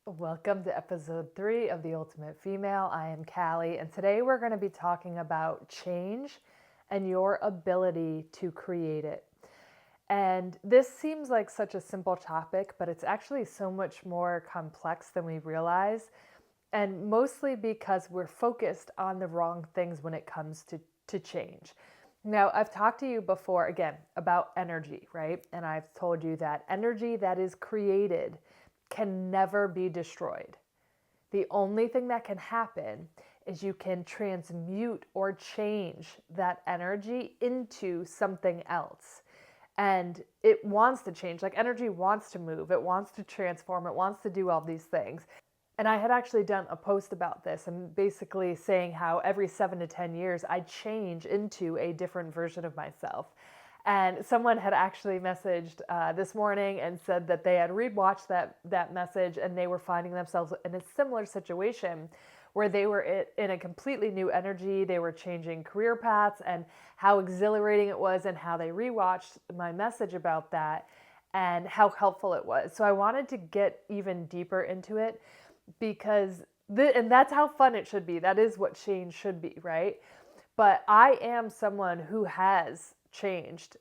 Welcome to episode 3 of The Ultimate Female. I am Callie, and today we're going to be talking about change and your ability to create it. And this seems like such a simple topic, but it's actually so much more complex than we realize, and mostly because we're focused on the wrong things when it comes to change. Now, I've talked to you before, again, about energy, right? And I've told you that energy that is created can never be destroyed. The only thing that can happen is you can transmute or change that energy into something else. And it wants to change. Like energy wants to move, it wants to transform, it wants to do all these things. And I had actually done a post about this and basically saying how every 7 to 10 years I change into a different version of myself. And someone had actually messaged this morning and said that they had rewatched that message and they were finding themselves in a similar situation where they were in a completely new energy. They were changing career paths and how exhilarating it was, and how they rewatched my message about that and how helpful it was. So I wanted to get even deeper into it because and that's how fun it should be. That is what change should be, right? But I am someone who has changed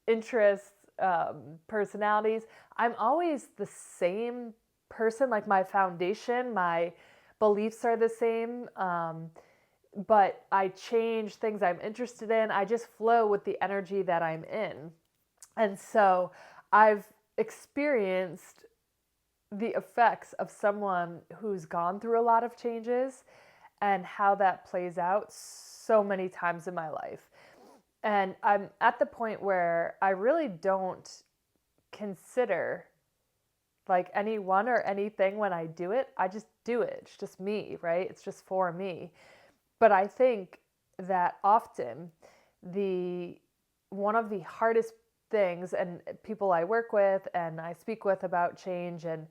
interests, personalities. I'm always the same person. Like my foundation, my beliefs are the same, but I change things I'm interested in. I just flow with the energy that I'm in. And so I've experienced the effects of someone who's gone through a lot of changes and how that plays out so many times in my life. And I'm at the point where I really don't consider like anyone or anything when I do it. I just do it. It's just me, right? It's just for me. But I think that often the one of the hardest things, and people I work with and I speak with about change, and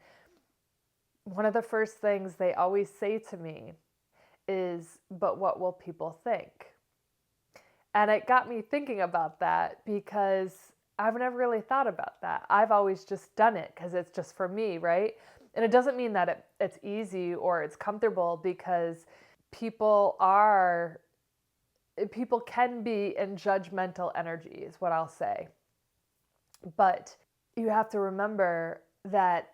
one of the first things they always say to me is, but what will people think? And it got me thinking about that because I've never really thought about that. I've always just done it because it's just for me, right? And it doesn't mean that it's easy or it's comfortable, because people are, people can be in judgmental energy, is what I'll say. But you have to remember that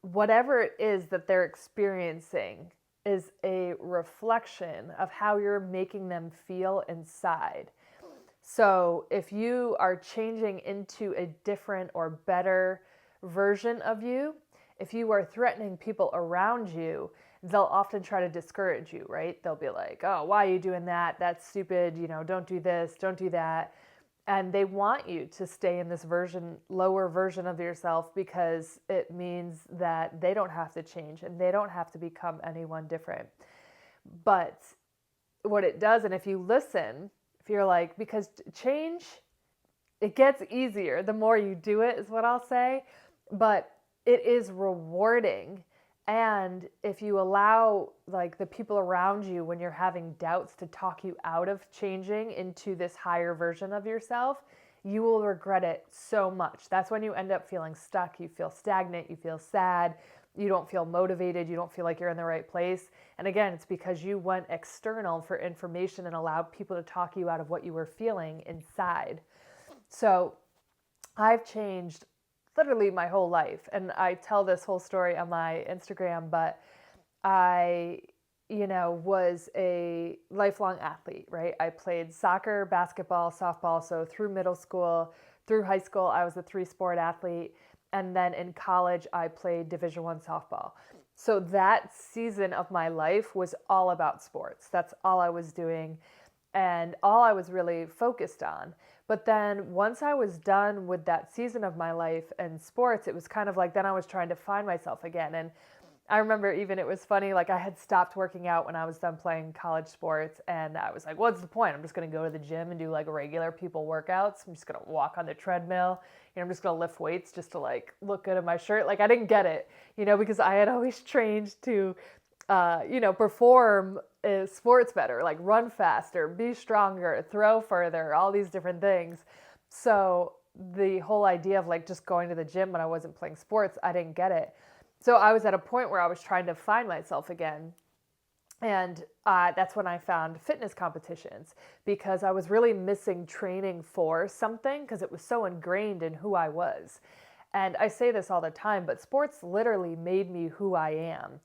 whatever it is that they're experiencing is a reflection of how you're making them feel inside. So if you are changing into a different or better version of you, if you are threatening people around you, they'll often try to discourage you, right? They'll be like, oh, why are you doing that? That's stupid. Don't do this, don't do that. And they want you to stay in this lower version of yourself, because it means that they don't have to change and they don't have to become anyone different. But what it does, and if you listen, if you're like, because change, it gets easier the more you do it, is what I'll say. But it is rewarding. And if you allow like the people around you, when you're having doubts, to talk you out of changing into this higher version of yourself, you will regret it so much. That's when you end up feeling stuck. You feel stagnant, you feel sad, you don't feel motivated, you don't feel like you're in the right place. And again, it's because you went external for information and allowed people to talk you out of what you were feeling inside. So I've changed literally my whole life. And I tell this whole story on my Instagram, but I, was a lifelong athlete, right? I played soccer, basketball, softball. So through middle school, through high school, I was a 3-sport athlete. And then in college, I played Division I softball. So that season of my life was all about sports. That's all I was doing and all I was really focused on. But then once I was done with that season of my life and sports, it was kind of like then I was trying to find myself again. And I remember even it was funny, like I had stopped working out when I was done playing college sports, and I was like, what's the point? I'm just going to go to the gym and do like regular people workouts. I'm just going to walk on the treadmill. I'm just going to lift weights just to like look good in my shirt. Like I didn't get it, because I had always trained to perform sports better, like run faster, be stronger, throw further, all these different things. So the whole idea of like just going to the gym when I wasn't playing sports, I didn't get it. So I was at a point where I was trying to find myself again. And that's when I found fitness competitions, because I was really missing training for something because it was so ingrained in who I was. And I say this all the time, but sports literally made me who I am.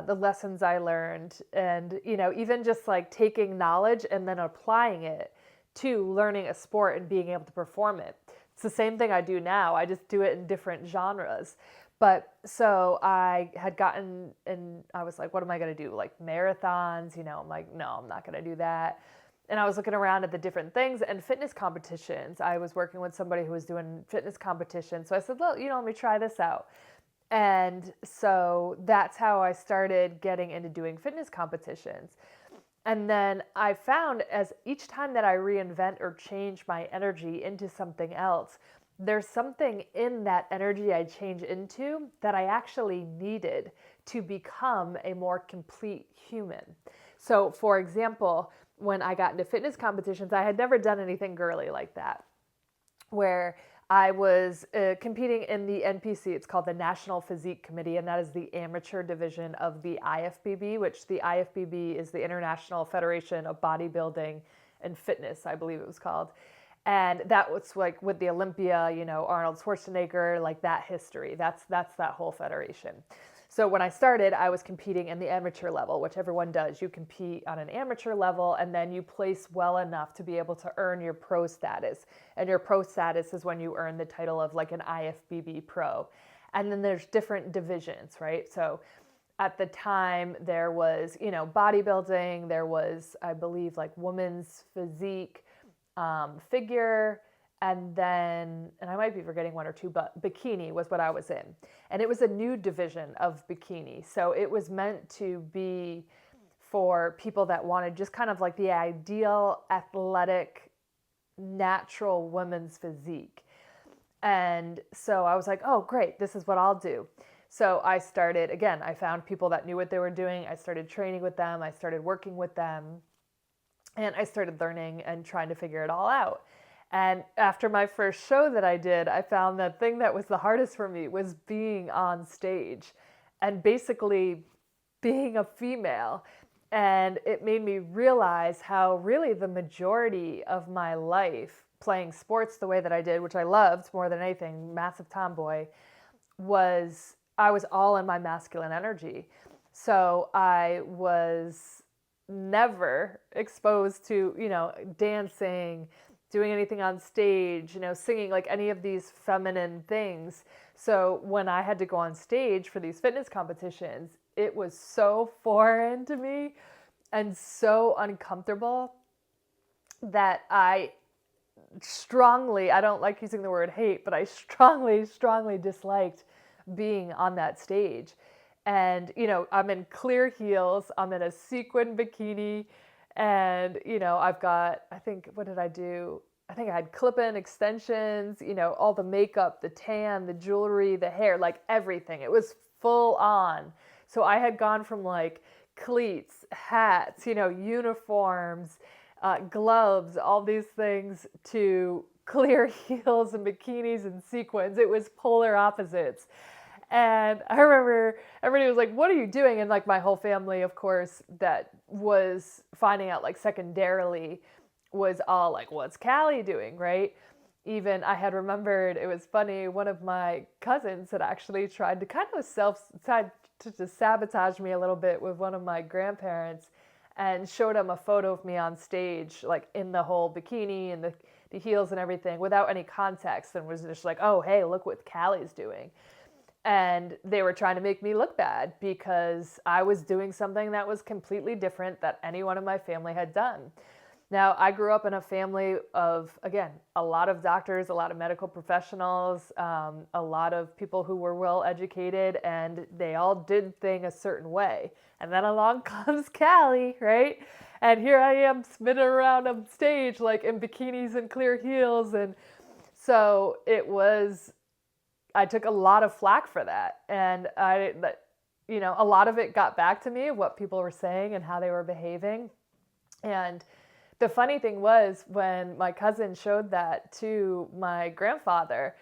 The lessons I learned, and even just like taking knowledge and then applying it to learning a sport and being able to perform it. It's the same thing I do now. I just do it in different genres. But so I had gotten, and I was like, what am I going to do? Like marathons, I'm like, no, I'm not going to do that. And I was looking around at the different things and fitness competitions. I was working with somebody who was doing fitness competitions. So I said, well, let me try this out. And so that's how I started getting into doing fitness competitions. And then I found, as each time that I reinvent or change my energy into something else, there's something in that energy I change into that I actually needed to become a more complete human. So, for example, when I got into fitness competitions, I had never done anything girly like that, where I was competing in the NPC. It's called the National Physique Committee, and that is the amateur division of the IFBB, which the IFBB is the International Federation of Bodybuilding and Fitness, I believe it was called. And that was like with the Olympia, Arnold Schwarzenegger, like that history. That's that whole federation. So when I started, I was competing in the amateur level, which everyone does. You compete on an amateur level, and then you place well enough to be able to earn your pro status. And your pro status is when you earn the title of like an IFBB pro. And then there's different divisions, right? So at the time there was, bodybuilding, there was, I believe, like women's physique, figure, and I might be forgetting one or two, but bikini was what I was in. And it was a new division of bikini. So it was meant to be for people that wanted just kind of like the ideal athletic, natural women's physique. And so I was like, oh, great, this is what I'll do. So I started, again, I found people that knew what they were doing. I started training with them. I started working with them. And I started learning and trying to figure it all out. And after my first show that I did, I found the thing that was the hardest for me was being on stage and basically being a female. And it made me realize how really the majority of my life playing sports the way that I did, which I loved more than anything, massive tomboy, I was all in my masculine energy. So I was never exposed to, dancing, doing anything on stage, singing, like any of these feminine things. So when I had to go on stage for these fitness competitions, it was so foreign to me and so uncomfortable that I don't like using the word hate, but I strongly disliked being on that stage. And, I'm in clear heels, I'm in a sequin bikini, and, I've got, what did I do? I think I had clip-in extensions, all the makeup, the tan, the jewelry, the hair, like everything. It was full on. So I had gone from like cleats, hats, uniforms, gloves, all these things, to clear heels and bikinis and sequins. It was polar opposites. And I remember everybody was like, what are you doing? And like my whole family, of course, that was finding out like secondarily was all like, what's Callie doing, right? Even I had remembered, it was funny, one of my cousins had actually tried to kind of to sabotage me a little bit with one of my grandparents and showed him a photo of me on stage, like in the whole bikini and the heels and everything without any context, and was just like, oh, hey, look what Callie's doing. And they were trying to make me look bad because I was doing something that was completely different that anyone in my family had done. Now, I grew up in a family of, again, a lot of doctors, a lot of medical professionals, a lot of people who were well educated, and they all did things a certain way. And then along comes Callie, right? And here I am spinning around on stage like in bikinis and clear heels. And so I took a lot of flack for that. And a lot of it got back to me, what people were saying and how they were behaving. And the funny thing was, when my cousin showed that to my grandfather,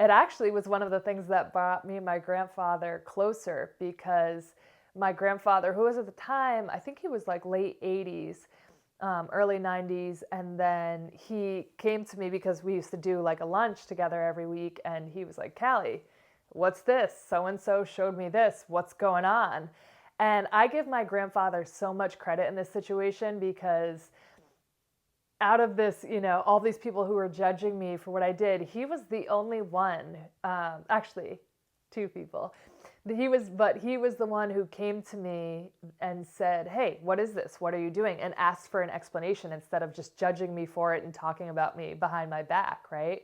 it actually was one of the things that brought me and my grandfather closer, because my grandfather, who was at the time, I think he was like late 80s, early 90s, and then he came to me because we used to do like a lunch together every week, and he was like, Callie, what's this? So and so showed me this. What's going on? And I give my grandfather so much credit in this situation, because out of this, all these people who were judging me for what I did, he was the only one, actually, two people. But he was the one who came to me and said, hey, what is this? What are you doing? And asked for an explanation instead of just judging me for it and talking about me behind my back, right?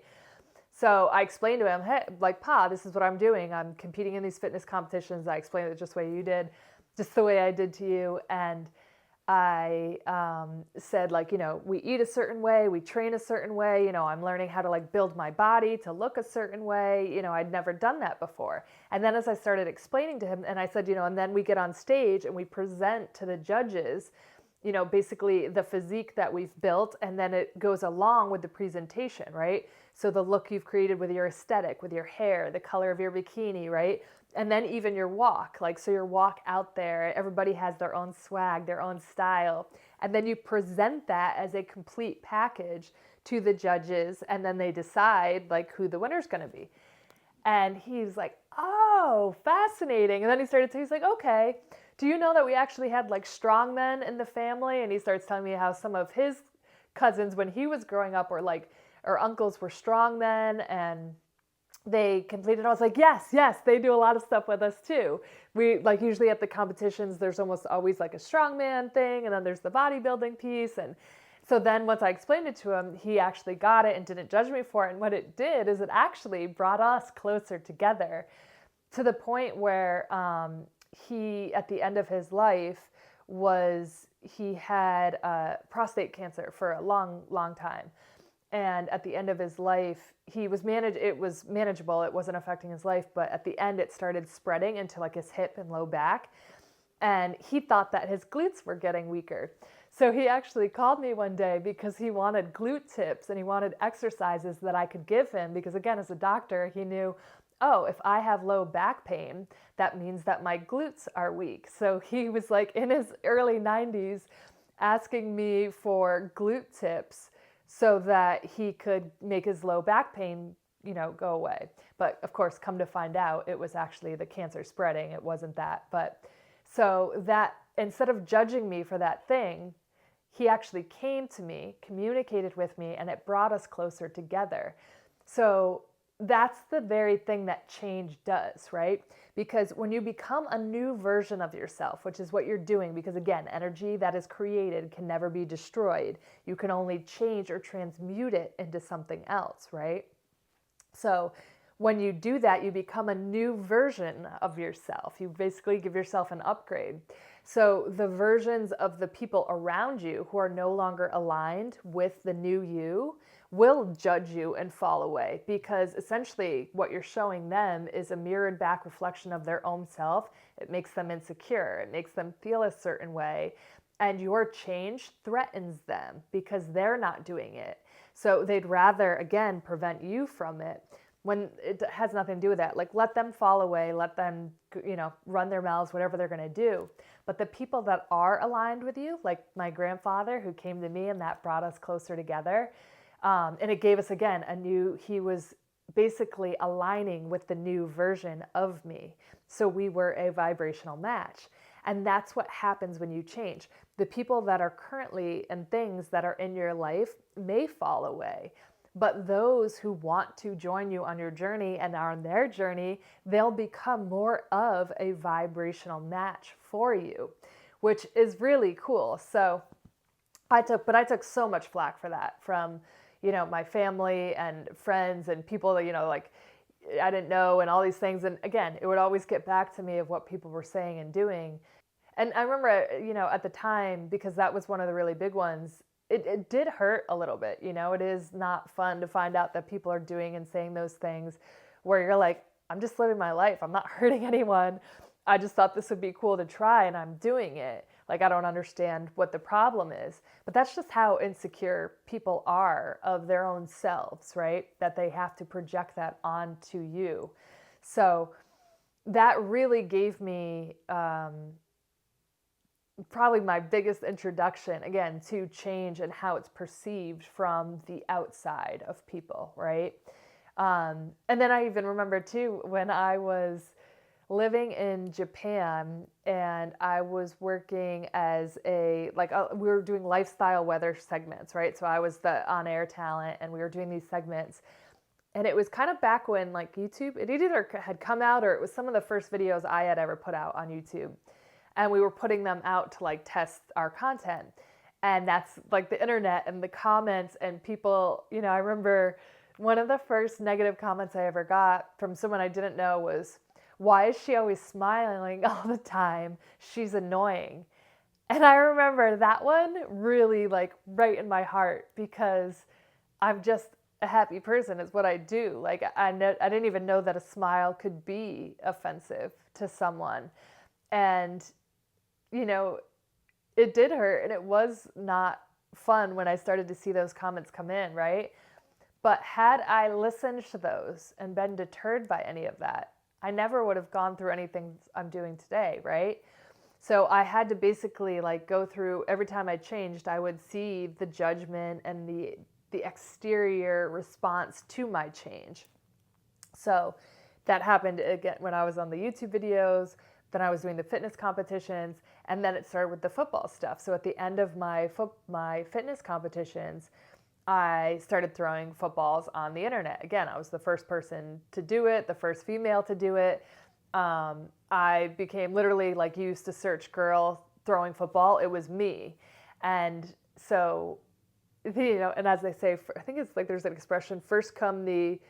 So I explained to him, hey, like, Pa, this is what I'm doing. I'm competing in these fitness competitions. I explained it just the way you did, just the way I did to you. And I said, like, we eat a certain way, we train a certain way, I'm learning how to like build my body to look a certain way, I'd never done that before. And then as I started explaining to him, and I said, and then we get on stage and we present to the judges, basically the physique that we've built, and then it goes along with the presentation, right? So the look you've created with your aesthetic, with your hair, the color of your bikini, right? And then even your walk, like, so your walk out there, everybody has their own swag, their own style. And then you present that as a complete package to the judges, and then they decide like who the winner's going to be. And he's like, oh, fascinating. And then he's like, okay, do you know that we actually had like strong men in the family? And he starts telling me how some of his cousins when he was growing up or uncles were strong men, and they completed. I was like, yes, they do a lot of stuff with us too. We like usually at the competitions, there's almost always like a strongman thing, and then there's the bodybuilding piece. And so then once I explained it to him, he actually got it and didn't judge me for it. And what it did is it actually brought us closer together, to the point where he, at the end of his life, he had prostate cancer for a long, long time. And at the end of his life, it was manageable. It wasn't affecting his life, but at the end it started spreading into like his hip and low back. And he thought that his glutes were getting weaker. So he actually called me one day because he wanted glute tips and he wanted exercises that I could give him, because again, as a doctor, he knew, oh, if I have low back pain, that means that my glutes are weak. So he was like in his early 90s asking me for glute tips so that he could make his low back pain, go away. But of course, come to find out, it was actually the cancer spreading. It wasn't that. But so that instead of judging me for that thing, he actually came to me, communicated with me, and it brought us closer together. So that's the very thing that change does, right? Because when you become a new version of yourself, which is what you're doing, because again, energy that is created can never be destroyed. You can only change or transmute it into something else, right? So when you do that, you become a new version of yourself. You basically give yourself an upgrade. So the versions of the people around you who are no longer aligned with the new you will judge you and fall away, because essentially what you're showing them is a mirrored back reflection of their own self. It makes them insecure. It makes them feel a certain way. And your change threatens them because they're not doing it. So they'd rather, again, prevent you from it, when it has nothing to do with that. Like, let them fall away, let them, run their mouths, whatever they're going to do. But the people that are aligned with you, like my grandfather who came to me and that brought us closer together, and it gave us, again, he was basically aligning with the new version of me. So we were a vibrational match. And that's what happens when you change. The people that are currently and things that are in your life may fall away. But those who want to join you on your journey and are on their journey, they'll become more of a vibrational match for you, which is really cool. So I took so much flack for that from, my family and friends and people that, like I didn't know and all these things. And again, it would always get back to me of what people were saying and doing. And I remember, at the time, because that was one of the really big ones, it did hurt a little bit. It is not fun to find out that people are doing and saying those things where you're like, I'm just living my life. I'm not hurting anyone. I just thought this would be cool to try and I'm doing it. Like, I don't understand what the problem is. But that's just how insecure people are of their own selves, right? That they have to project that onto you. So that really gave me probably my biggest introduction, again, to change and how it's perceived from the outside of people, right? And then I even remember too when I was living in Japan and I was working as we were doing lifestyle weather segments, right? So I was the on air talent and we were doing these segments. And it was kind of back when like YouTube, it either had come out or it was some of the first videos I had ever put out on YouTube. And we were putting them out to like test our content. And that's like the internet and the comments and people, I remember one of the first negative comments I ever got from someone I didn't know was, "Why is she always smiling all the time? She's annoying." And I remember that one really like right in my heart because I'm just a happy person is what I do. Like I didn't even know that a smile could be offensive to someone. And it did hurt and it was not fun when I started to see those comments come in, right? But had I listened to those and been deterred by any of that, I never would have gone through anything I'm doing today, right? So I had to basically like go through every time I changed, I would see the judgment and the exterior response to my change. So that happened again when I was on the YouTube videos, then I was doing the fitness competitions, and then it started with the football stuff. So at the end of my fitness competitions, I started throwing footballs on the internet. Again, I was the first person to do it, the first female to do it. I became literally like, you used to search girl throwing football, it was me. And so, and as they say, I think it's like there's an expression, first come the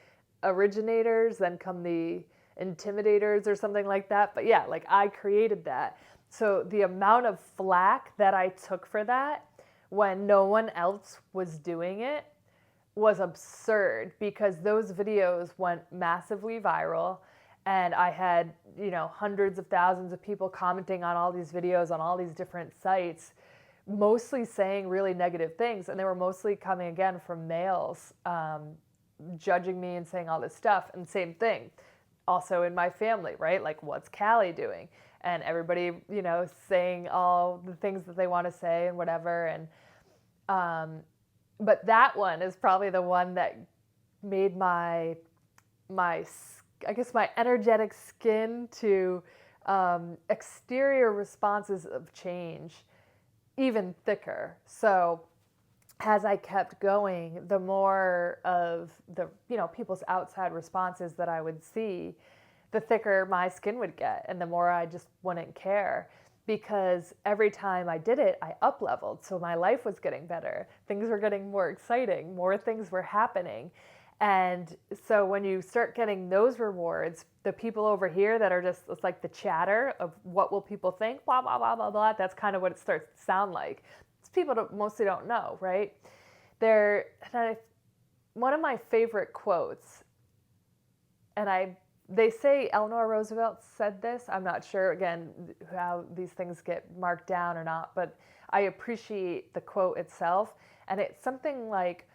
originators, then come the intimidators or something like that. But yeah, like I created that. So the amount of flack that I took for that when no one else was doing it was absurd because those videos went massively viral and I had, hundreds of thousands of people commenting on all these videos on all these different sites, mostly saying really negative things. And they were mostly coming again from males, judging me and saying all this stuff. And same thing also in my family, right? Like, what's Callie doing? And everybody, saying all the things that they want to say and whatever. And but that one is probably the one that made my I guess my energetic skin to exterior responses of change even thicker. So as I kept going, the more of the people's outside responses that I would see, the thicker my skin would get, and the more I just wouldn't care. Because every time I did it, I up-leveled. So my life was getting better. Things were getting more exciting. More things were happening. And so when you start getting those rewards, the people over here that are just, it's like the chatter of what will people think, blah, blah, blah, blah, blah. That's kind of what it starts to sound like. It's people mostly don't know, right? One of my favorite quotes, and they say Eleanor Roosevelt said this. I'm not sure, again, how these things get marked down or not, but I appreciate the quote itself. And it's something like,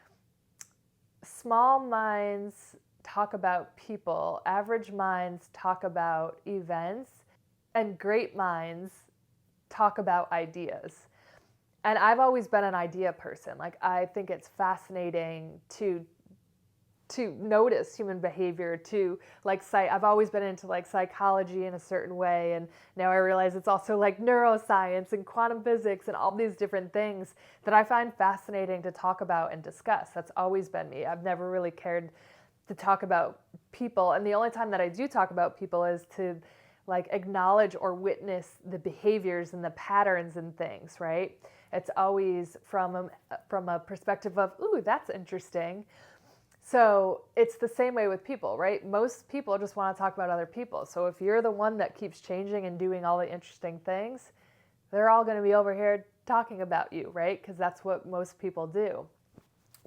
small minds talk about people, average minds talk about events, and great minds talk about ideas. And I've always been an idea person. Like, I think it's fascinating to notice human behavior, I've always been into like psychology in a certain way, and now I realize it's also like neuroscience and quantum physics and all these different things that I find fascinating to talk about and discuss. That's always been me. I've never really cared to talk about people, and the only time that I do talk about people is to like acknowledge or witness the behaviors and the patterns and things, right? It's always from a perspective of, ooh, that's interesting. So it's the same way with people, right? Most people just want to talk about other people. So if you're the one that keeps changing and doing all the interesting things, they're all going to be over here talking about you, right? Because that's what most people do.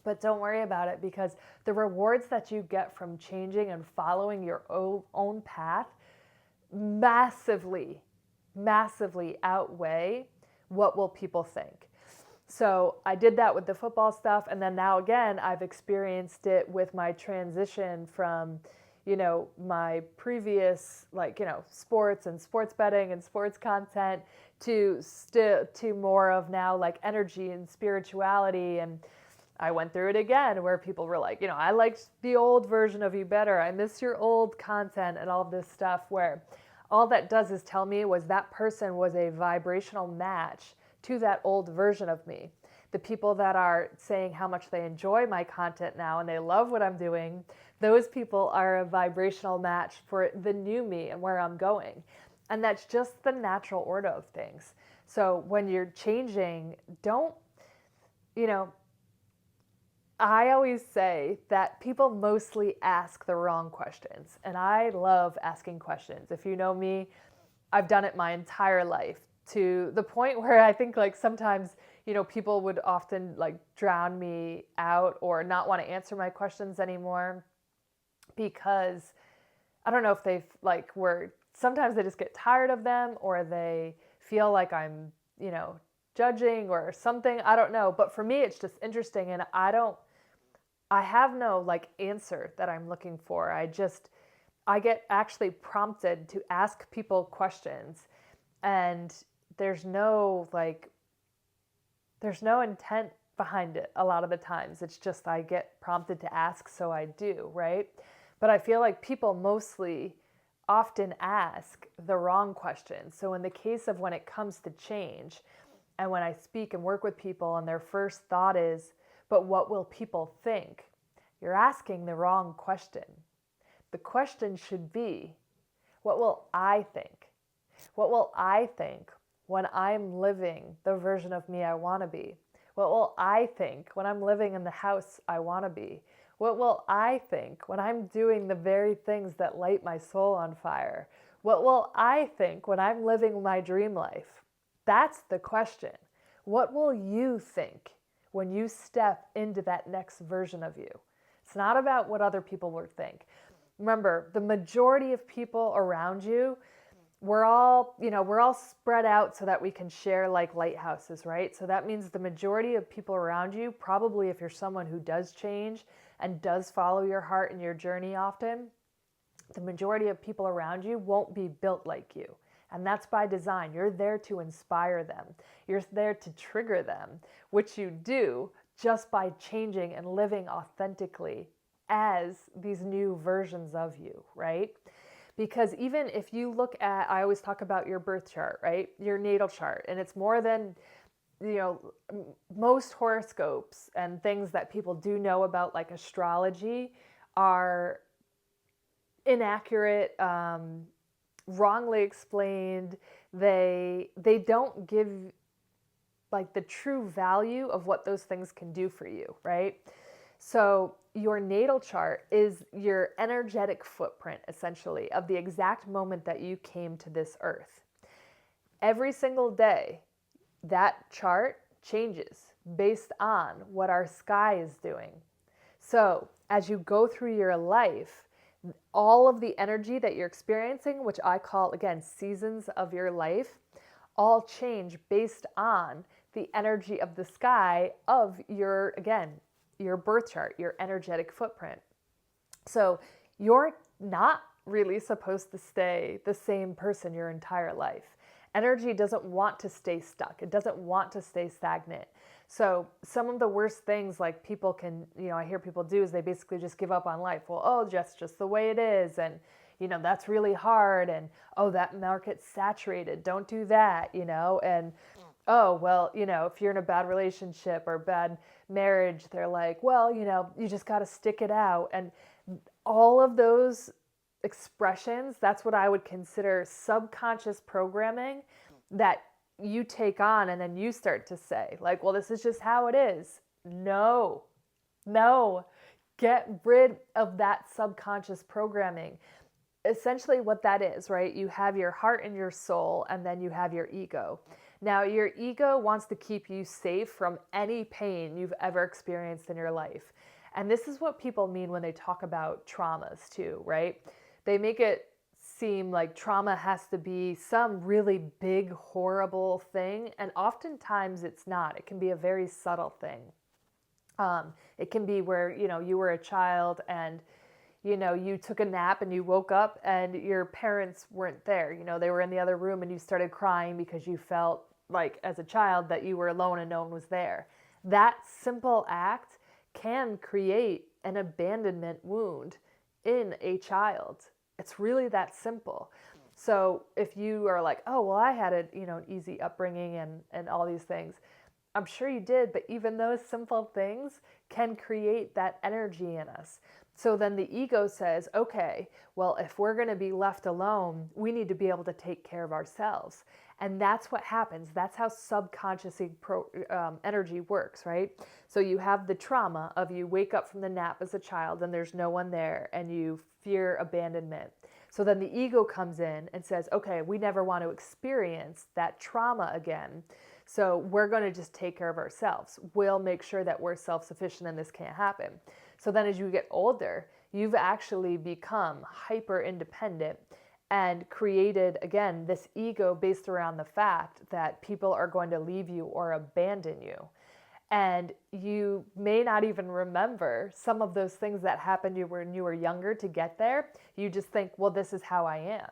But don't worry about it, because the rewards that you get from changing and following your own path massively, massively outweigh what will people think? So I did that with the football stuff. And then now again, I've experienced it with my transition from, my previous, sports and sports betting and sports content to more of now like energy and spirituality. And I went through it again where people were like, I liked the old version of you better. I miss your old content and all of this stuff, where all that does is tell me was that person was a vibrational match to that old version of me. The people that are saying how much they enjoy my content now and they love what I'm doing, those people are a vibrational match for the new me and where I'm going. And that's just the natural order of things. So when you're changing, don't, I always say that people mostly ask the wrong questions. And I love asking questions. If you know me, I've done it my entire life, to the point where I think like sometimes, people would often like drown me out or not want to answer my questions anymore, because I don't know if they sometimes they just get tired of them, or they feel like I'm, judging or something. I don't know. But for me, it's just interesting. And I have no like answer that I'm looking for. I get actually prompted to ask people questions, and there's no intent behind it a lot of the times. It's just I get prompted to ask, so I do, right? But I feel like people mostly often ask the wrong questions. So in the case of when it comes to change, and when I speak and work with people and their first thought is, but what will people think? You're asking the wrong question. The question should be, what will I think? What will I think when I'm living the version of me I want to be? What will I think when I'm living in the house I want to be? What will I think when I'm doing the very things that light my soul on fire? What will I think when I'm living my dream life? That's the question. What will you think when you step into that next version of you? It's not about what other people will think. Remember, the majority of people around you, we're all spread out so that we can share like lighthouses, right? So that means the majority of people around you, probably if you're someone who does change and does follow your heart and your journey often, the majority of people around you won't be built like you. And that's by design. You're there to inspire them. You're there to trigger them, which you do just by changing and living authentically as these new versions of you, right? Because even if you look at, I always talk about your birth chart, right? Your natal chart. And it's more than, most horoscopes and things that people do know about, like astrology, are inaccurate, wrongly explained. They don't give like the true value of what those things can do for you, right? So your natal chart is your energetic footprint, essentially, of the exact moment that you came to this earth. Every single day, that chart changes based on what our sky is doing. So as you go through your life, all of the energy that you're experiencing, which I call, again, seasons of your life, all change based on the energy of the sky of your birth chart, your energetic footprint. So you're not really supposed to stay the same person your entire life. Energy doesn't want to stay stuck. It doesn't want to stay stagnant. So some of the worst things like people can, I hear people do is they basically just give up on life. Well, oh, just the way it is. And, that's really hard. And, oh, that market's saturated. Don't do that, and, oh, well, if you're in a bad relationship or bad marriage, they're like, well, you just got to stick it out. And all of those expressions, that's what I would consider subconscious programming that you take on and then you start to say, like, well, this is just how it is. No, get rid of that subconscious programming. Essentially what that is, right? You have your heart and your soul, and then you have your ego. Now, your ego wants to keep you safe from any pain you've ever experienced in your life. And this is what people mean when they talk about traumas too, right? They make it seem like trauma has to be some really big, horrible thing. And oftentimes it's not. It can be a very subtle thing. It can be where, you were a child and, you took a nap and you woke up and your parents weren't there. They were in the other room and you started crying because you felt like as a child that you were alone and no one was there. That simple act can create an abandonment wound in a child. It's really that simple. So if you are like, oh, well, I had an easy upbringing and all these things, I'm sure you did, but even those simple things can create that energy in us. So then the ego says, okay, well, if we're going to be left alone, we need to be able to take care of ourselves. And that's what happens. That's how subconscious energy works, right? So you have the trauma of you wake up from the nap as a child and there's no one there and you fear abandonment. So then the ego comes in and says, okay, we never want to experience that trauma again. So we're going to just take care of ourselves. We'll make sure that we're self-sufficient and this can't happen. So then as you get older, you've actually become hyper independent and created, again, this ego based around the fact that people are going to leave you or abandon you. And you may not even remember some of those things that happened when you were younger to get there. You just think, well, this is how I am,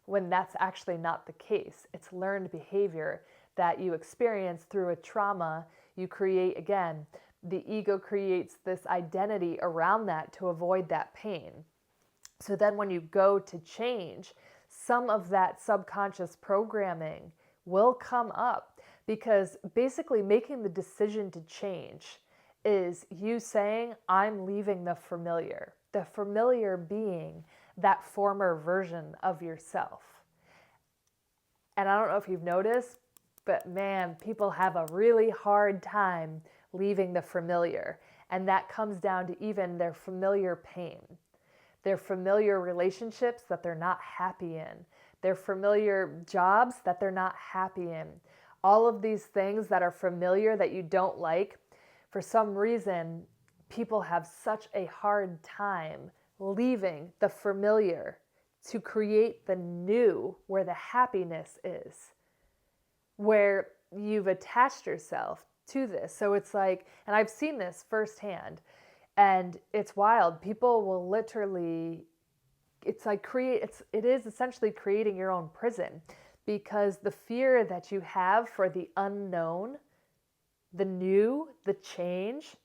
when that's actually not the case. It's learned behavior that you experience through a trauma. You create, again, the ego creates this identity around that to avoid that pain. So then when you go to change, some of that subconscious programming will come up, because basically making the decision to change is you saying, I'm leaving the familiar being that former version of yourself. And I don't know if you've noticed, but man, people have a really hard time leaving the familiar. And that comes down to even their familiar pain, their familiar relationships that they're not happy in, their familiar jobs that they're not happy in. All of these things that are familiar that you don't like, for some reason, people have such a hard time leaving the familiar to create the new where the happiness is, where you've attached yourself to this. So it's like, and I've seen this firsthand, and it's wild. People will literally, it's like it is essentially creating your own prison, because the fear that you have for the unknown, the new, the change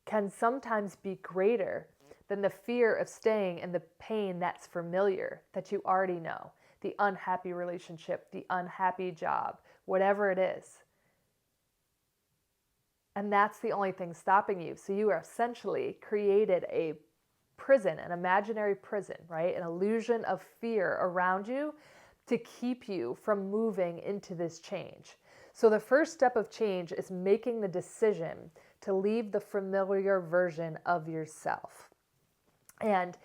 can sometimes be greater than the fear of staying in the pain that's familiar, that you already know, the unhappy relationship, the unhappy job, whatever it is. And that's the only thing stopping you. So you are essentially created a prison, an imaginary prison, right? An illusion of fear around you to keep you from moving into this change. So the first step of change is making the decision to leave the familiar version of yourself. And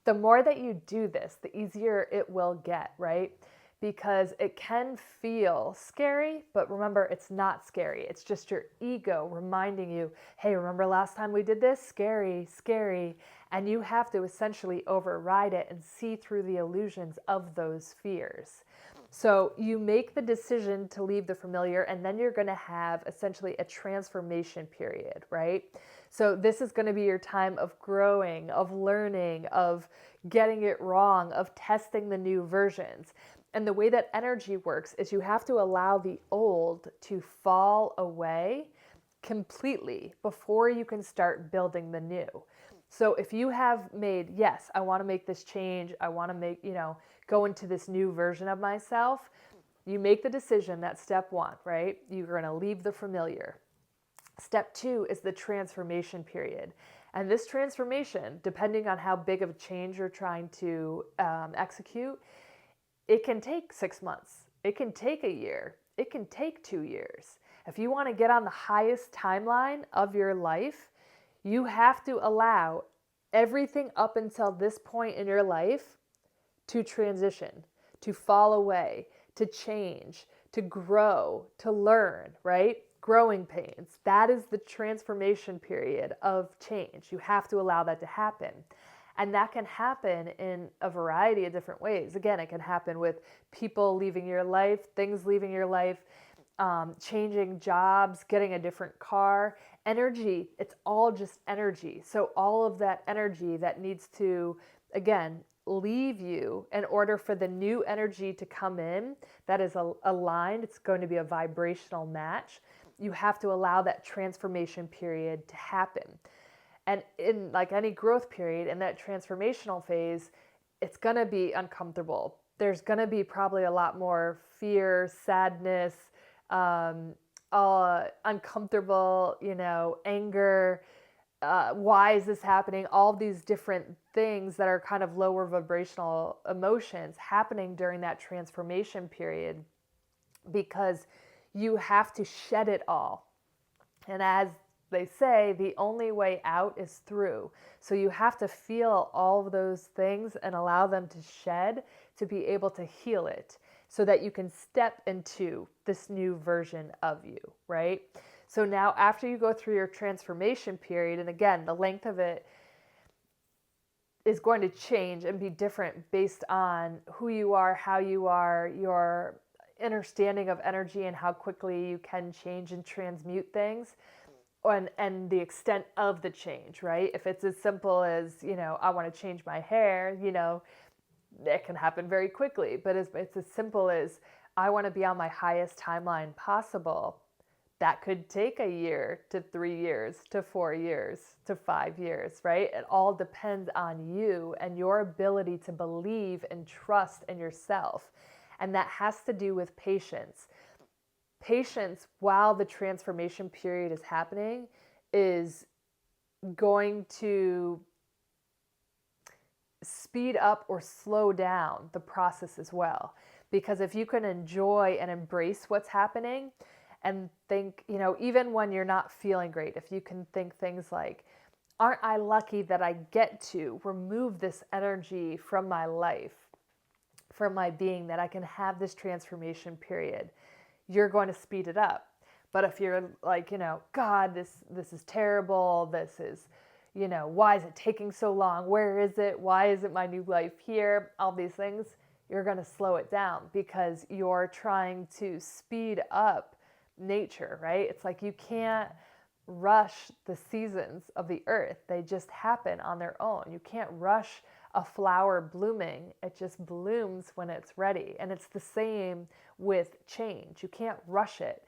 the more that you do this, the easier it will get, right? Because it can feel scary, but remember, it's not scary. It's just your ego reminding you, hey, remember last time we did this? Scary, scary. And you have to essentially override it and see through the illusions of those fears. So you make the decision to leave the familiar, and then you're going to have essentially a transformation period, right? So this is going to be your time of growing, of learning, of getting it wrong, of testing the new versions. And the way that energy works is you have to allow the old to fall away completely before you can start building the new. So if you have made, yes, I want to make this change, I want to make, go into this new version of myself, you make the decision, that's step one, right? You're going to leave the familiar. Step two is the transformation period. And this transformation, depending on how big of a change you're trying to execute, it can take 6 months. It can take a year. It can take 2 years. If you want to get on the highest timeline of your life, you have to allow everything up until this point in your life to transition, to fall away, to change, to grow, to learn, right? Growing pains. That is the transformation period of change. You have to allow that to happen. And that can happen in a variety of different ways. Again, it can happen with people leaving your life, things leaving your life, changing jobs, getting a different car. Energy, it's all just energy. So all of that energy that needs to, again, leave you in order for the new energy to come in that is aligned, it's going to be a vibrational match. You have to allow that transformation period to happen. And in like any growth period, in that transformational phase, it's going to be uncomfortable. There's going to be probably a lot more fear, sadness, um, uncomfortable, anger. Why is this happening? All these different things that are kind of lower vibrational emotions happening during that transformation period, because you have to shed it all. And as they say, the only way out is through. So you have to feel all of those things and allow them to shed to be able to heal it, so that you can step into this new version of you, right? So now after you go through your transformation period, and again, the length of it is going to change and be different based on who you are, how you are, your understanding of energy, and how quickly you can change and transmute things, and the extent of the change, right? If it's as simple as, I want to change my hair, it can happen very quickly. But it's as simple as, I want to be on my highest timeline possible. That could take a year to 3 years to 4 years to 5 years, right? It all depends on you and your ability to believe and trust in yourself. And that has to do with patience. Patience while the transformation period is happening is going to speed up or slow down the process as well. Because if you can enjoy and embrace what's happening and think, even when you're not feeling great, if you can think things like, aren't I lucky that I get to remove this energy from my life, from my being, that I can have this transformation period, you're going to speed it up. But if you're like, God, this is terrible, this is, why is it taking so long? Where is it? Why isn't my new life here? All these things, you're going to slow it down because you're trying to speed up nature, right? It's like you can't rush the seasons of the earth. They just happen on their own. You can't rush a flower blooming. It just blooms when it's ready. And it's the same with change. You can't rush it.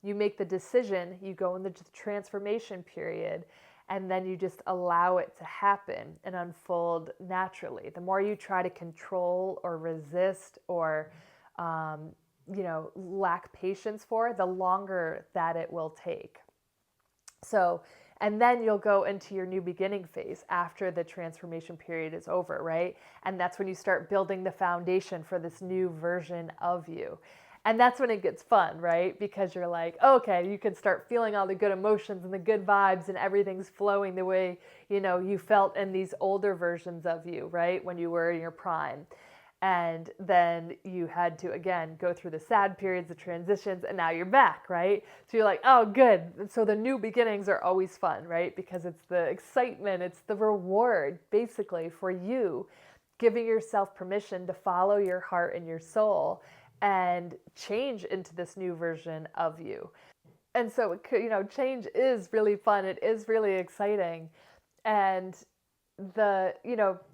You make the decision, you go in the transformation period, and then you just allow it to happen and unfold naturally. The more you try to control or resist or lack patience for, the longer that it will take. So, and then you'll go into your new beginning phase after the transformation period is over, right? And that's when you start building the foundation for this new version of you. And that's when it gets fun, right? Because you're like, okay, you can start feeling all the good emotions and the good vibes, and everything's flowing the way, you felt in these older versions of you, right? When you were in your prime. And then you had to, again, go through the sad periods, the transitions, and now you're back, right? So you're like, oh, good. So the new beginnings are always fun, right? Because it's the excitement, it's the reward, basically, for you giving yourself permission to follow your heart and your soul and change into this new version of you. And so, change is really fun. It is really exciting. And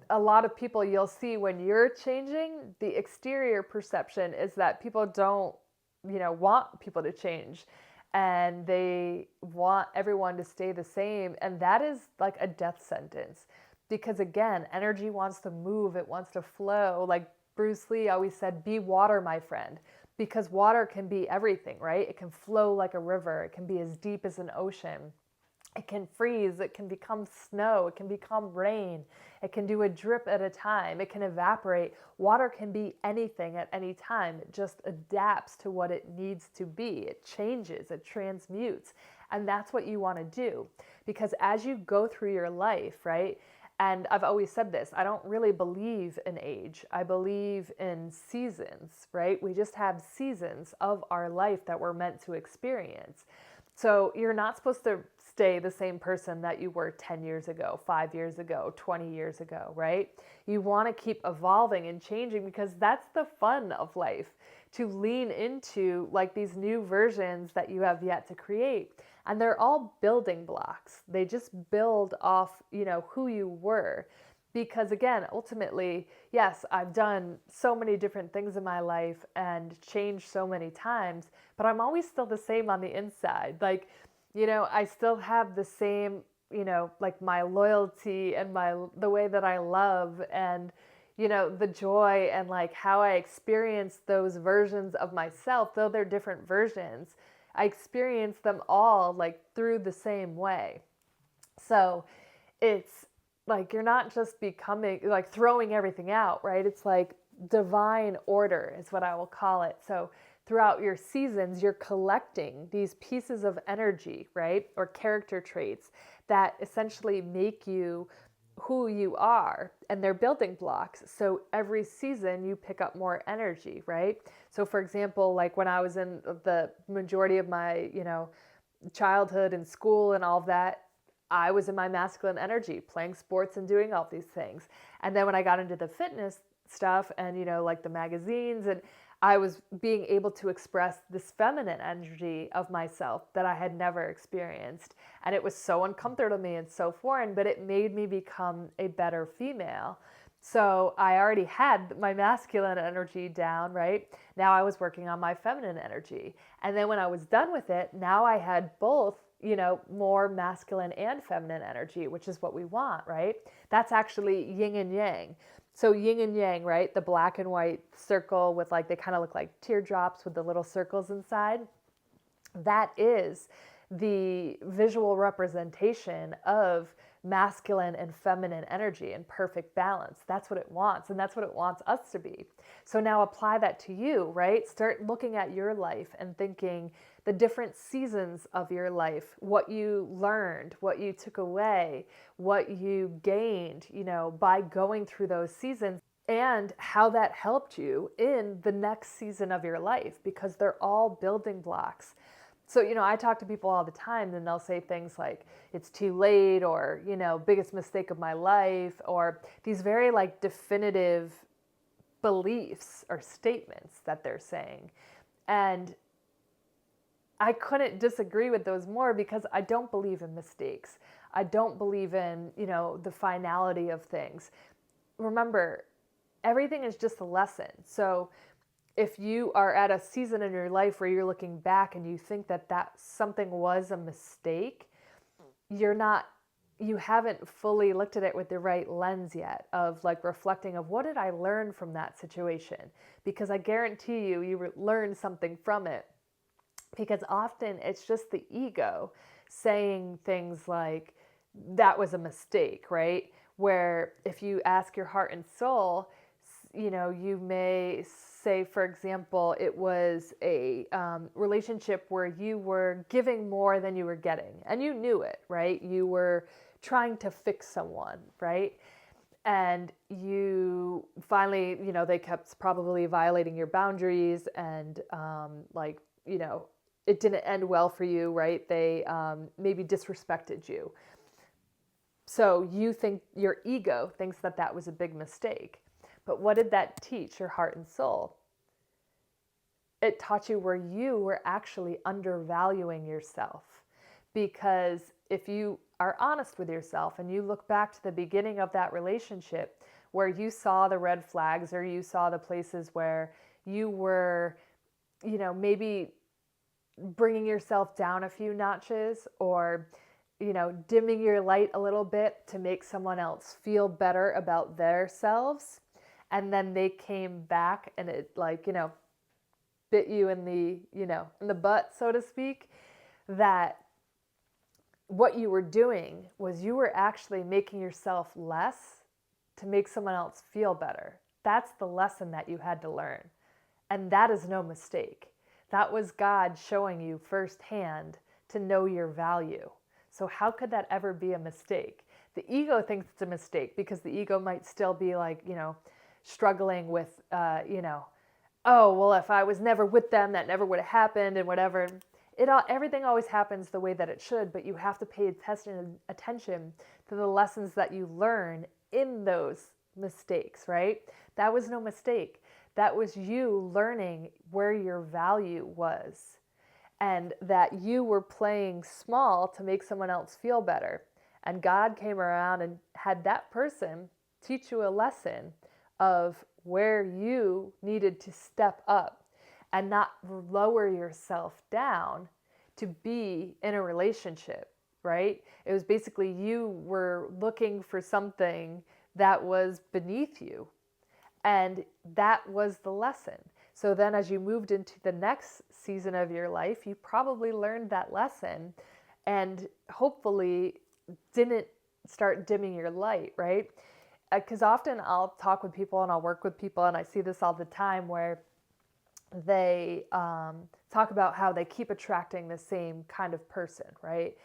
a lot of people, you'll see when you're changing, the exterior perception is that people don't, want people to change, and they want everyone to stay the same. And that is like a death sentence, because again, energy wants to move. It wants to flow. Like Bruce Lee always said, be water, my friend, because water can be everything, right? It can flow like a river. It can be as deep as an ocean. It can freeze, it can become snow, it can become rain, it can do a drip at a time, it can evaporate. Water can be anything at any time. It just adapts to what it needs to be. It changes, it transmutes. And that's what you want to do. Because as you go through your life, right, and I've always said this, I don't really believe in age. I believe in seasons, right? We just have seasons of our life that we're meant to experience. So you're not supposed to stay the same person that you were 10 years ago, 5 years ago, 20 years ago, right? You want to keep evolving and changing because that's the fun of life, to lean into like these new versions that you have yet to create. And they're all building blocks. They just build off, who you were. Because again, ultimately, yes, I've done so many different things in my life and changed so many times, but I'm always still the same on the inside. Like, I still have the same, like my loyalty and the way that I love and, the joy and like how I experience those versions of myself, though they're different versions, I experience them all like through the same way. So it's like you're not just becoming like throwing everything out, right? It's like divine order is what I will call it. So throughout your seasons, you're collecting these pieces of energy, right? Or character traits that essentially make you who you are, and they're building blocks. So every season you pick up more energy, right? So for example, like when I was in the majority of my, childhood and school and all of that, I was in my masculine energy, playing sports and doing all these things. And then when I got into the fitness stuff and, like the magazines, and I was being able to express this feminine energy of myself that I had never experienced. And it was so uncomfortable to me and so foreign, but it made me become a better female. So I already had my masculine energy down, right? Now I was working on my feminine energy. And then when I was done with it, now I had both, more masculine and feminine energy, which is what we want, right? That's actually yin and yang. So yin and yang, right? The black and white circle with like, they kind of look like teardrops with the little circles inside. That is the visual representation of masculine and feminine energy in perfect balance. That's what it wants, and that's what it wants us to be. So now apply that to you, right? Start looking at your life and thinking the different seasons of your life, what you learned, what you took away, what you gained, by going through those seasons, and how that helped you in the next season of your life, because they're all building blocks. So, I talk to people all the time and they'll say things like, it's too late, or, biggest mistake of my life, or these very like definitive beliefs or statements that they're saying. And I couldn't disagree with those more, because I don't believe in mistakes. I don't believe in, the finality of things. Remember, everything is just a lesson. So if you are at a season in your life where you're looking back and you think that something was a mistake, you haven't fully looked at it with the right lens yet of like reflecting of what did I learn from that situation? Because I guarantee you learned something from it. Because often it's just the ego saying things like, that was a mistake, right? Where if you ask your heart and soul, you may say, for example, it was a relationship where you were giving more than you were getting, and you knew it, right? You were trying to fix someone, right? And you finally, they kept probably violating your boundaries, and it didn't end well for you, right? They maybe disrespected you. So your ego thinks that was a big mistake. But what did that teach your heart and soul? It taught you where you were actually undervaluing yourself. Because if you are honest with yourself and you look back to the beginning of that relationship where you saw the red flags, or you saw the places where you were, maybe bringing yourself down a few notches, or dimming your light a little bit to make someone else feel better about themselves, and then they came back and it bit you in the butt, so to speak, that what you were doing was you were actually making yourself less to make someone else feel better. That's the lesson that you had to learn. And that is no mistake. That was God showing you firsthand to know your value. So how could that ever be a mistake? The ego thinks it's a mistake because the ego might still be like, struggling with, oh, well, if I was never with them, that never would have happened and whatever. everything always happens the way that it should, but you have to pay attention to the lessons that you learn in those mistakes, right? That was no mistake. That was you learning where your value was, and that you were playing small to make someone else feel better. And God came around and had that person teach you a lesson of where you needed to step up and not lower yourself down to be in a relationship, right? It was basically you were looking for something that was beneath you. And that was the lesson. So then as you moved into the next season of your life, you probably learned that lesson and hopefully didn't start dimming your light, right? Because often I'll talk with people and I'll work with people, and I see this all the time where they talk about how they keep attracting the same kind of person, right?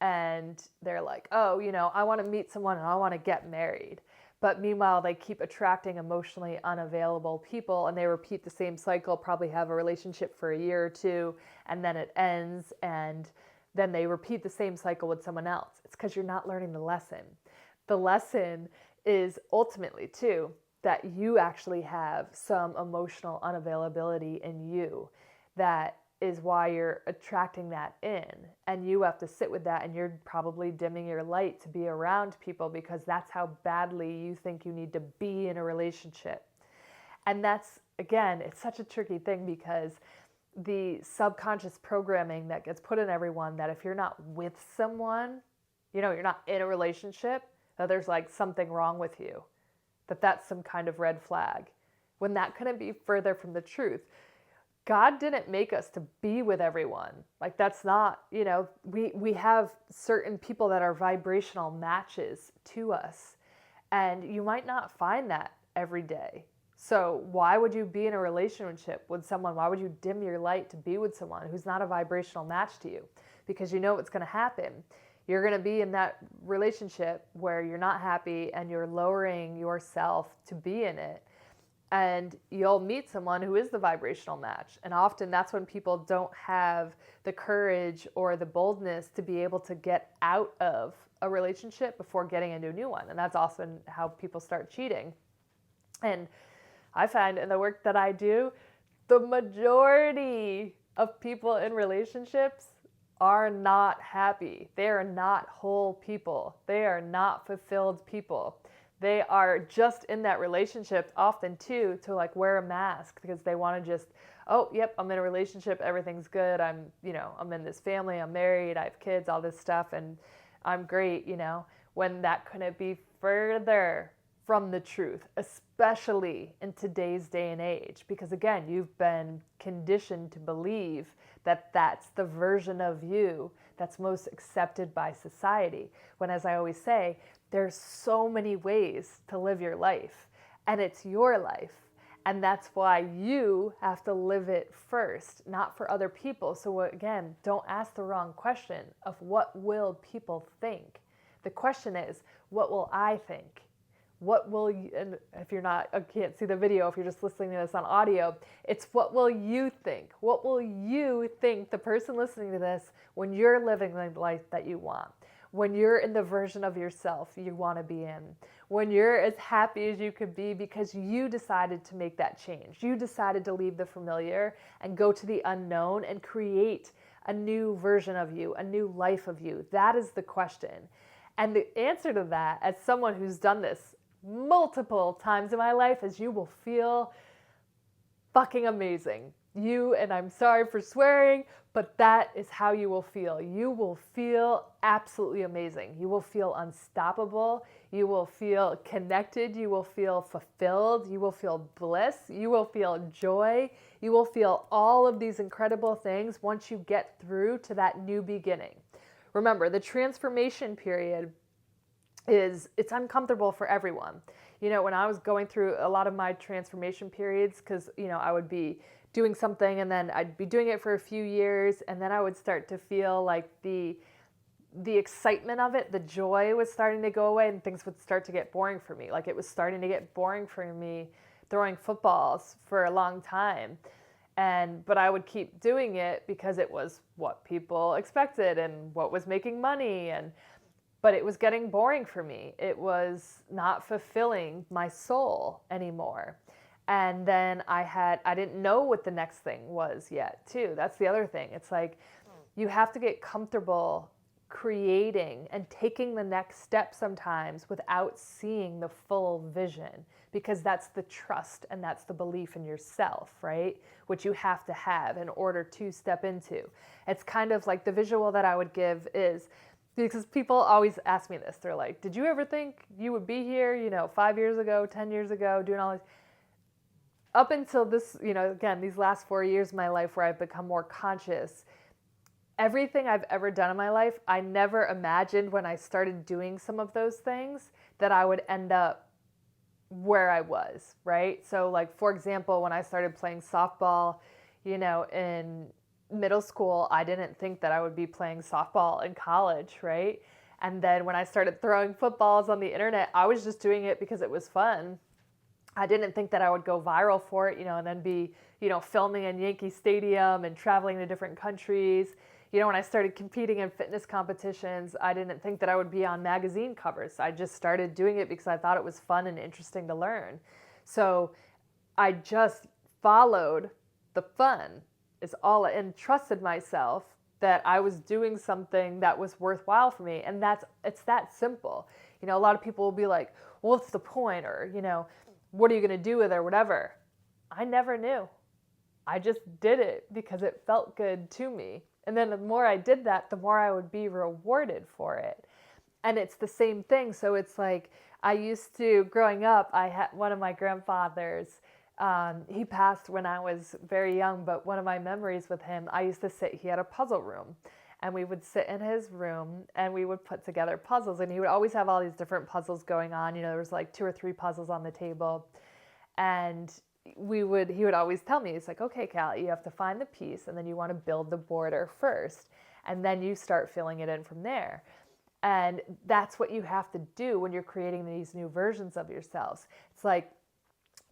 And they're like, oh, I want to meet someone and I want to get married. But meanwhile, they keep attracting emotionally unavailable people, and they repeat the same cycle, probably have a relationship for a year or two, and then it ends, and then they repeat the same cycle with someone else. It's because you're not learning the lesson. The lesson is ultimately, too, that you actually have some emotional unavailability in you. That is why you're attracting that in, and you have to sit with that, and you're probably dimming your light to be around people because that's how badly you think you need to be in a relationship. And that's, again, it's such a tricky thing because the subconscious programming that gets put in everyone that if you're not with someone, you're not in a relationship, that there's like something wrong with you, that's some kind of red flag, when that couldn't be further from the truth. God didn't make us to be with everyone. Like, that's not, we have certain people that are vibrational matches to us, and you might not find that every day. So why would you be in a relationship with someone? Why would you dim your light to be with someone who's not a vibrational match to you? Because you know what's going to happen. You're going to be in that relationship where you're not happy and you're lowering yourself to be in it. And you'll meet someone who is the vibrational match. And often that's when people don't have the courage or the boldness to be able to get out of a relationship before getting into a new one. And that's often how people start cheating. And I find in the work that I do, the majority of people in relationships are not happy. They are not whole people. They are not fulfilled people. They are just in that relationship often too to like wear a mask because they want to just, oh, yep, I'm in a relationship, everything's good. I'm in this family, I'm married, I have kids, all this stuff, and I'm great, when that couldn't be further from the truth, especially in today's day and age. Because again, you've been conditioned to believe that that's the version of you that's most accepted by society. When, as I always say, there's so many ways to live your life, and it's your life. And that's why you have to live it first, not for other people. So again, don't ask the wrong question of what will people think. The question is, what will I think? What will you, and if you're not, I can't see the video, if you're just listening to this on audio, it's what will you think? What will you think, the person listening to this, when you're living the life that you want? When you're in the version of yourself you want to be in? When you're as happy as you could be because you decided to make that change. You decided to leave the familiar and go to the unknown and create a new version of you, a new life of you. That is the question. And the answer to that, as someone who's done this multiple times in my life, is you will feel fucking amazing. And I'm sorry for swearing, but that is how you will feel. You will feel absolutely amazing. You will feel unstoppable. You will feel connected. You will feel fulfilled. You will feel bliss. You will feel joy. You will feel all of these incredible things once you get through to that new beginning. Remember, the transformation period it's uncomfortable for everyone. When I was going through a lot of my transformation periods, because, I would be doing something and then I'd be doing it for a few years, and then I would start to feel like the excitement of it, the joy was starting to go away, and things would start to get boring for me. Like, it was starting to get boring for me throwing footballs for a long time. But I would keep doing it because it was what people expected and what was making money. But it was getting boring for me. It was not fulfilling my soul anymore. And then I didn't know what the next thing was yet, too. That's the other thing. It's like you have to get comfortable creating and taking the next step sometimes without seeing the full vision, because that's the trust and that's the belief in yourself, right? Which you have to have in order to step into. It's kind of like the visual that I would give is, because people always ask me this, they're like, did you ever think you would be here, 5 years ago, 10 years ago, doing all this? Up until this, again, these last 4 years of my life where I've become more conscious, everything I've ever done in my life, I never imagined when I started doing some of those things that I would end up where I was, right? So like, for example, when I started playing softball, in middle school, I didn't think that I would be playing softball in college, right? And then when I started throwing footballs on the internet, I was just doing it because it was fun. I didn't think that I would go viral for it, and then be, filming in Yankee Stadium and traveling to different countries. When I started competing in fitness competitions, I didn't think that I would be on magazine covers. I just started doing it because I thought it was fun and interesting to learn. So I just followed the fun and trusted myself that I was doing something that was worthwhile for me. And it's that simple. A lot of people will be like, well, what's the point? Or, what are you going to do with it or whatever? I never knew. I just did it because it felt good to me. And then the more I did that, the more I would be rewarded for it. And it's the same thing. So it's like, I used to, growing up, I had one of my grandfathers, he passed when I was very young, but one of my memories with him, he had a puzzle room. And we would sit in his room and we would put together puzzles. And he would always have all these different puzzles going on. There was like 2 or 3 puzzles on the table. And he would always tell me, he's like, okay, Callie, you have to find the piece and then you want to build the border first. And then you start filling it in from there. And that's what you have to do when you're creating these new versions of yourselves. It's like,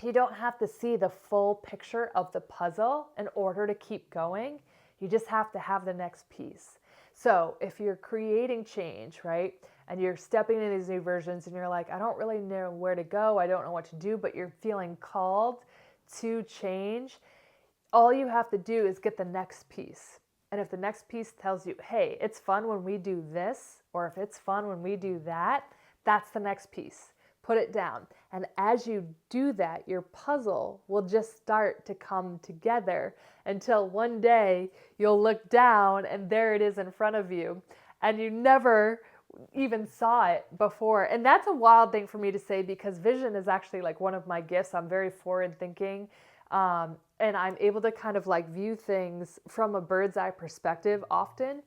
you don't have to see the full picture of the puzzle in order to keep going. You just have to have the next piece. So if you're creating change, right, and you're stepping into these new versions and you're like, I don't really know where to go, I don't know what to do, but you're feeling called to change, all you have to do is get the next piece. And if the next piece tells you, hey, it's fun when we do this, or if it's fun when we do that, that's the next piece. Put it down. And as you do that, your puzzle will just start to come together until one day you'll look down and there it is in front of you. And you never even saw it before. And that's a wild thing for me to say because vision is actually like one of my gifts. I'm very forward thinking. And I'm able to kind of like view things from a bird's eye perspective often.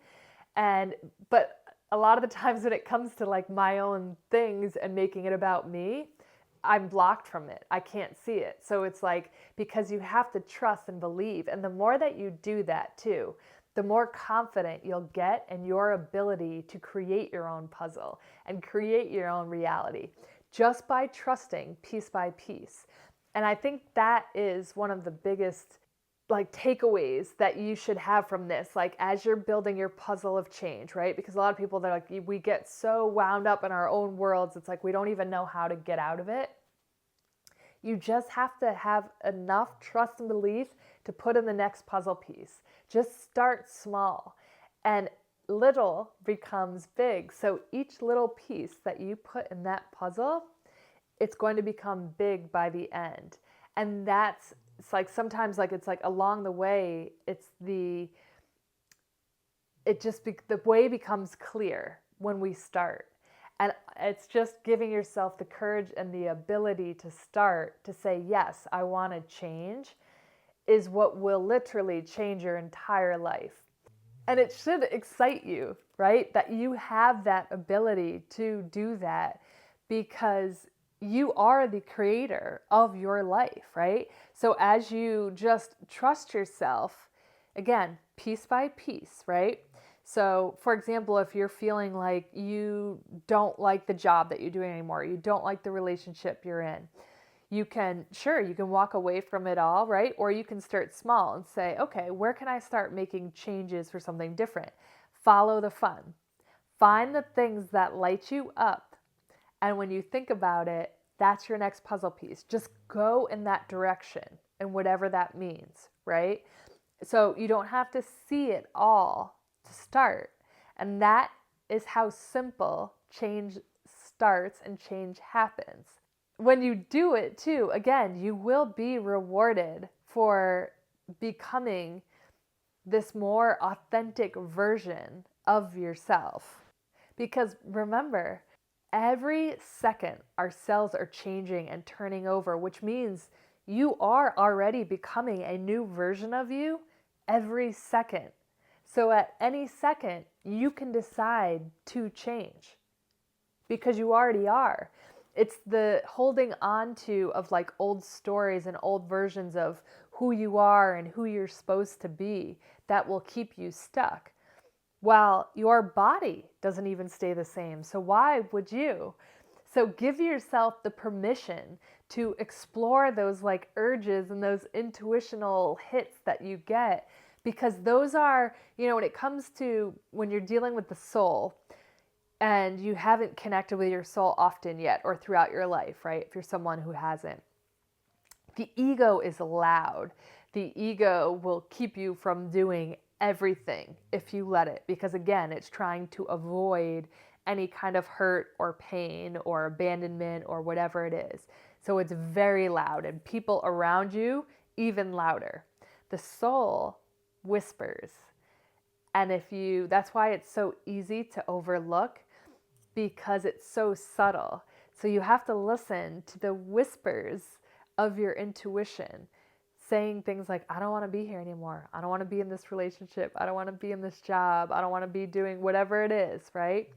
But a lot of the times when it comes to like my own things and making it about me, I'm blocked from it. I can't see it. So it's like, because you have to trust and believe. And the more that you do that too, the more confident you'll get in your ability to create your own puzzle and create your own reality just by trusting piece by piece. And I think that is one of the biggest like takeaways that you should have from this, like as you're building your puzzle of change, right? Because a lot of people, they're like, we get so wound up in our own worlds, it's like we don't even know how to get out of it. You just have to have enough trust and belief to put in the next puzzle piece. Just start small and little becomes big. So each little piece that you put in that puzzle, it's going to become big by the end. And it's like sometimes like it's like along the way, the way becomes clear when we start. And it's just giving yourself the courage and the ability to start to say, yes, I want to change, is what will literally change your entire life. And it should excite you, right? That you have that ability to do that because you are the creator of your life, right? So as you just trust yourself, again, piece by piece, right? So, for example, if you're feeling like you don't like the job that you're doing anymore, you don't like the relationship you're in, You can walk away from it all, right? Or you can start small and say, okay, where can I start making changes for something different? Follow the fun. Find the things that light you up. And when you think about it, that's your next puzzle piece. Just go in that direction and whatever that means, right? So you don't have to see it all to start. And that is how simple change starts and change happens. When you do it too, again, you will be rewarded for becoming this more authentic version of yourself. Because remember, every second our cells are changing and turning over, which means you are already becoming a new version of you every second. So at any second, you can decide to change because you already are. It's the holding on to of like old stories and old versions of who you are and who you're supposed to be that will keep you stuck. While your body doesn't even stay the same. So why would you? So give yourself the permission to explore those like urges and those intuitional hits that you get, because those are, when it comes to when you're dealing with the soul and you haven't connected with your soul often yet or throughout your life, right? If you're someone who hasn't, the ego is loud. The ego will keep you from doing everything if you let it, because again, it's trying to avoid any kind of hurt or pain or abandonment or whatever it is. So it's very loud, and people around you even louder. The soul whispers. And that's why it's so easy to overlook, because it's so subtle. So you have to listen to the whispers of your intuition, saying things like, I don't want to be here anymore. I don't want to be in this relationship. I don't want to be in this job. I don't want to be doing whatever it is, right?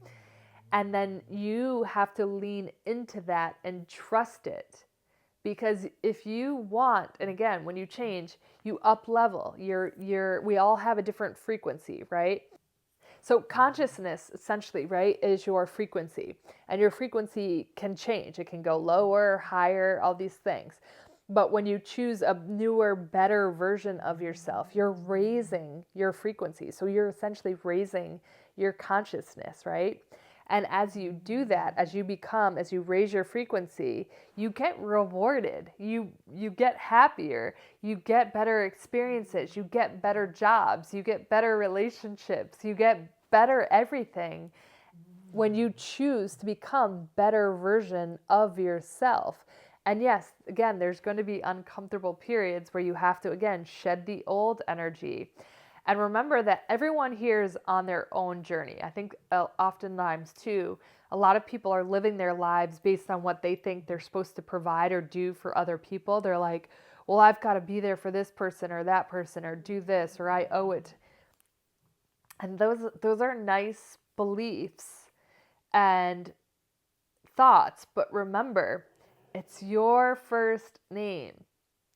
And then you have to lean into that and trust it. Because if you want, and again, when you change, you up level. We all have a different frequency, right? So consciousness, essentially, right, is your frequency. And your frequency can change. It can go lower, higher, all these things. But when you choose a newer, better version of yourself, you're raising your frequency. So you're essentially raising your consciousness, right? And as you do that, as you raise your frequency, you get rewarded. You get happier. You get better experiences. You get better jobs. You get better relationships. You get better everything when you choose to become better version of yourself. And yes, again, there's going to be uncomfortable periods where you have to, again, shed the old energy. And remember that everyone here is on their own journey. I think oftentimes, too, a lot of people are living their lives based on what they think they're supposed to provide or do for other people. They're like, well, I've got to be there for this person or that person, or do this, or I owe it. And those are nice beliefs and thoughts. But remember, it's your first name.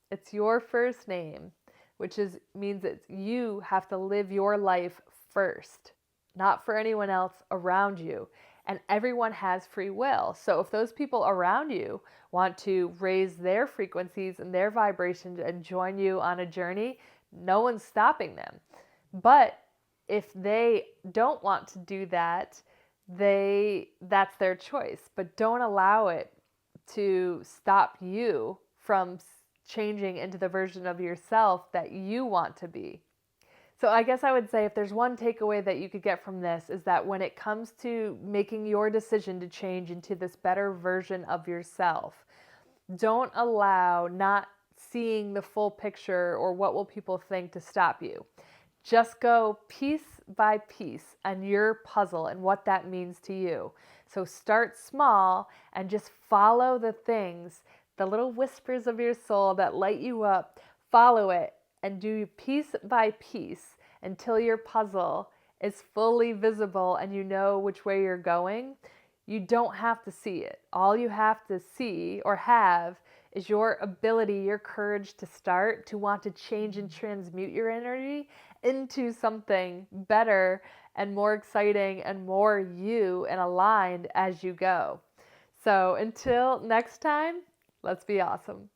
It's your first name, which means that you have to live your life first, not for anyone else around you. And everyone has free will. So if those people around you want to raise their frequencies and their vibrations and join you on a journey, no one's stopping them. But if they don't want to do that, that's their choice. But don't allow it to stop you from changing into the version of yourself that you want to be. So I guess I would say, if there's one takeaway that you could get from this, is that when it comes to making your decision to change into this better version of yourself, don't allow not seeing the full picture or what will people think to stop you. Just go piece by piece on your puzzle and what that means to you. So start small and just follow the things, the little whispers of your soul that light you up. Follow it and do piece by piece until your puzzle is fully visible and you know which way you're going. You don't have to see it. All you have to see or have is your ability, your courage to start, to want to change and transmute your energy into something better and more exciting and more you and aligned as you go. So until next time, Let's be awesome.